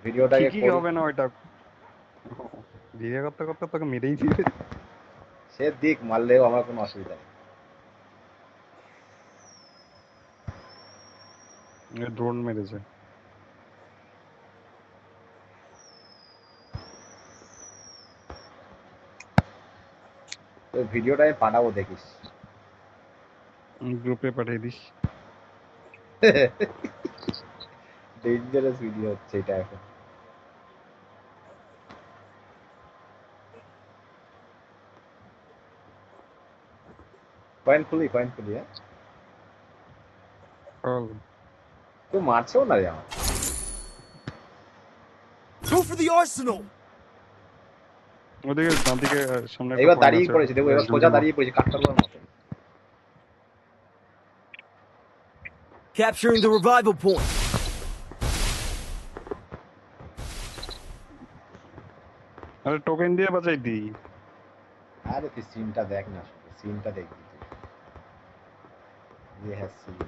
ভিডিওটাকে ঠিকই করি। হবে না ওইটা, ভিডিও করতে করতে তোকে মেরেই দিবে। সে দিক, মারলেও আমার কোনো অসুবিধা নেই। ড্রোন মেরেছে। তো ভিডিওটা আমি পাঠাবো, দেখিস। গ্রুপে পাঠিয়ে দিস। ডেঞ্জারাস ভিডিও হচ্ছে এটা এখন। কয়েন খুলি, হ্যাঁ। চল। কেউ মারছেও না রে আমার। Go for the arsenal! ওদিকে ডান দিকে সামনে একটা এবার পয়েন্ট দাঁড়িয়ে আছে। পড়েছি, দেখবো এবার সোজা দাঁড়িয়ে পড়েছি কাঠঠাকুরের মতো। Capturing the revival point. আরে টোকেন দিয়ে বাঁচাই দি। আরে তুই সিনটা দেখ না, শুধু সিনটা দেখবি তুই। ये है सीन।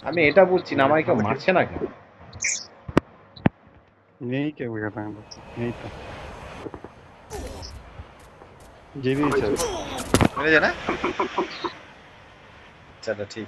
আমি এটা বলছি না, আমাকে কেউ মারছে না কেন? নেই কেউ এখানে, নেই তো। যে দিয়েছে মেরেছে না? আচ্ছা ঠিক।